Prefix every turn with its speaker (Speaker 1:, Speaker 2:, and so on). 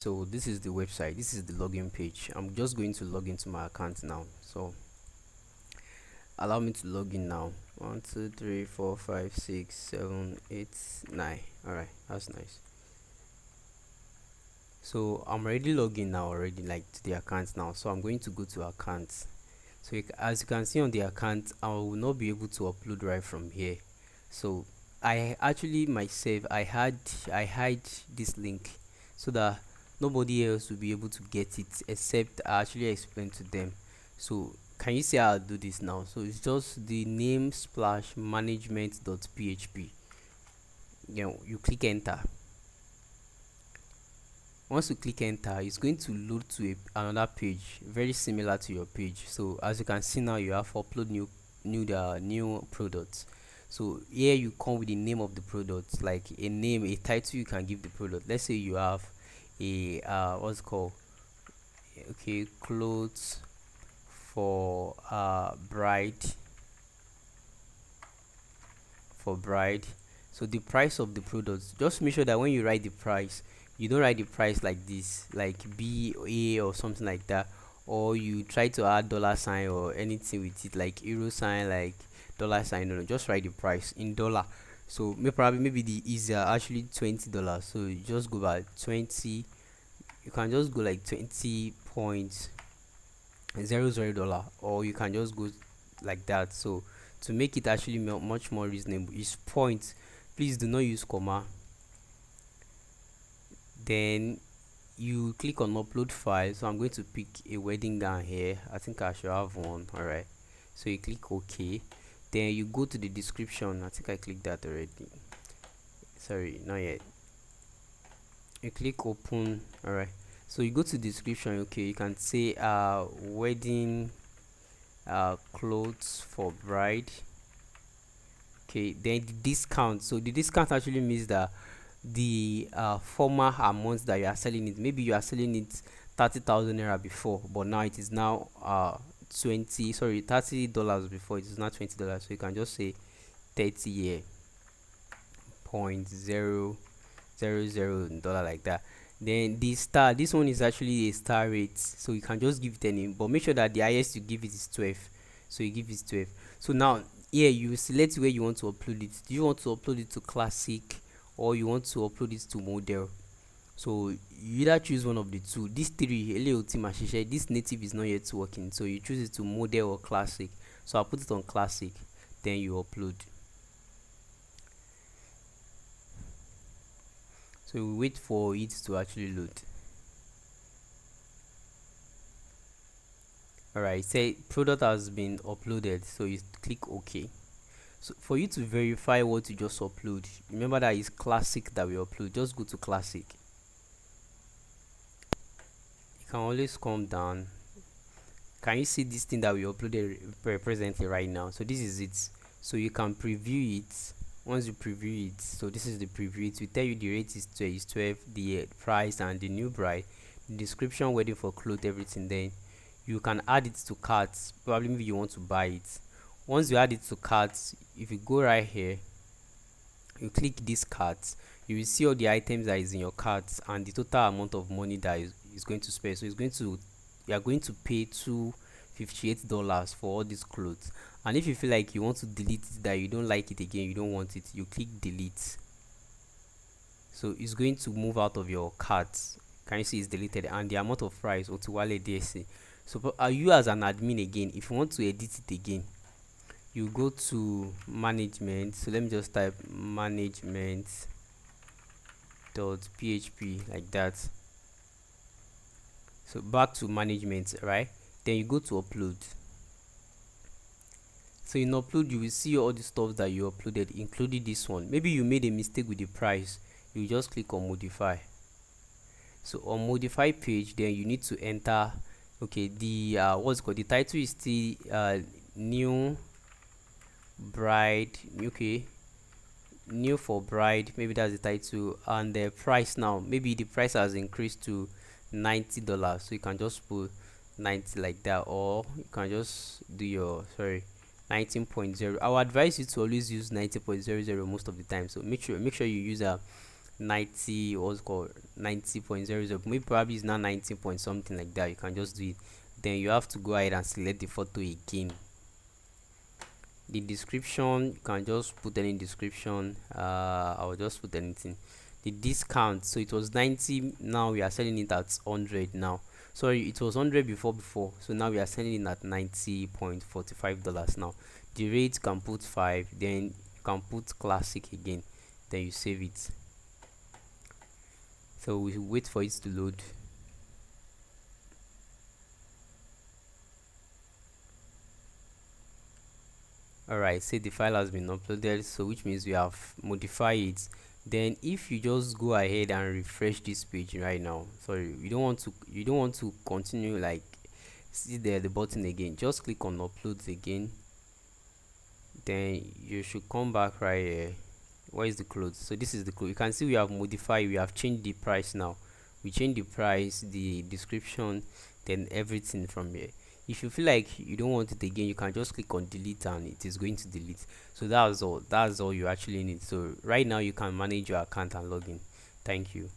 Speaker 1: So this is the website, this is the login page. I'm just going to log into my account now. So allow me to log in now. 1 2 3 4 5 6 7 8 9. All right, that's nice. So I'm already logged in now, already, like, to the account now. So I'm going to go to accounts. So as you can see on the account, I will not be able to upload right from here. So I actually myself I hide this link so that nobody else will be able to get it except I actually explain to them. So can you see how I do this now? So it's just the name splash management.php. You click enter. Once you click enter, it's going to load to another page very similar to your page. So as you can see now, you have upload new products. So here you come with the name of the product, like a name, a title you can give the product. Let's say you have a what's it called, okay, clothes for bride. So the price of the products, just make sure that when you write the price, you don't write the price like this, like BA or something like that, or you try to add dollar sign or anything with it, like euro sign, like dollar sign. No, no, just write the price in dollar. So maybe the easier actually $20. So you just go by 20. You can just go like 20.00 dollar, or you can just go like that. So to make it actually much more reasonable is point. Please do not use comma. Then you click on upload file. So I'm going to pick a wedding down here. I think I should have one. All right, so you click OK. Then you go to the description. I think I clicked that already. Sorry, not yet. You click open. All right, so you go to description. Okay, you can say wedding clothes for bride. Okay, then the discount. So the discount actually means that the former amount that you are selling it, maybe you are selling it 30,000 naira before, but now it is now 30 dollars before, it is now $20. So you can just say 30 year point $0.000 like that. Then the star, this one is actually a star rate, so you can just give it a name, but make sure that the highest you give it is 12. So you give it 12. So now here you select where you want to upload it. Do you want to upload it to classic, or you want to upload it to model? So you either choose one of the two. This three, this native is not yet working, so you choose it to model or classic. So I'll put it on classic, then you upload. So we wait for it to actually load. Alright, say product has been uploaded, so you click OK. So for you to verify what you just upload, remember that is classic that we upload. Just go to classic. You can always come down. Can you see this thing that we uploaded presently right now? So this is it. So you can preview it. Once you preview it, so this is the preview. It will tell you the rate is 12, the price and the new bride, the description, wedding for clothes, everything. Then you can add it to carts. Probably maybe you want to buy it. Once you add it to carts, if you go right here, you click this cart, you will see all the items that is in your cart and the total amount of money that is going to spend. So it's going to, you are going to pay $258 for all these clothes. And if you feel like you want to delete it, that you don't like it again, you don't want it, you click delete. So it's going to move out of your cart. Can you see it's deleted? And the amount of price Otiwale DSC. So are you as an admin again, if you want to edit it again, you go to management. So let me just type management.php like that. So back to management, right? Then you go to upload. So in upload, you will see all the stuff that you uploaded, including this one. Maybe you made a mistake with the price, you just click on modify. So on modify page, then you need to enter, okay, the what's called, the title is still new bride, okay, new for bride, maybe that's the title. And the price, now maybe the price has increased to $90, so you can just put 90 like that, or you can just do your 19.0. I would advise you to always use 90.00 most of the time. So make sure you use 90, what's called 90.00, maybe probably it's not 90 point something like that. You can just do it. Then you have to go ahead and select the photo again. The description, you can just put any description. I'll just put anything. The discount, so it was 90, now we are selling it at 100 now. Sorry, it was 100 before, so now we are selling it at $90.45 now. The rate, can put 5, then you can put classic again, then you save it. So we wait for it to load. Alright, say the file has been uploaded, so which means we have modified it. Then if you just go ahead and refresh this page right now, sorry, you don't want to continue, like, see there the button again, just click on uploads again. Then you should come back right here. Where is the clothes? So this is the clothes. You can see we have modified, we have changed the price now. We changed the price, the description, then everything from here. If you feel like you don't want it again, you can just click on delete and it is going to delete. So that's all you actually need. So right now you can manage your account and login. Thank you.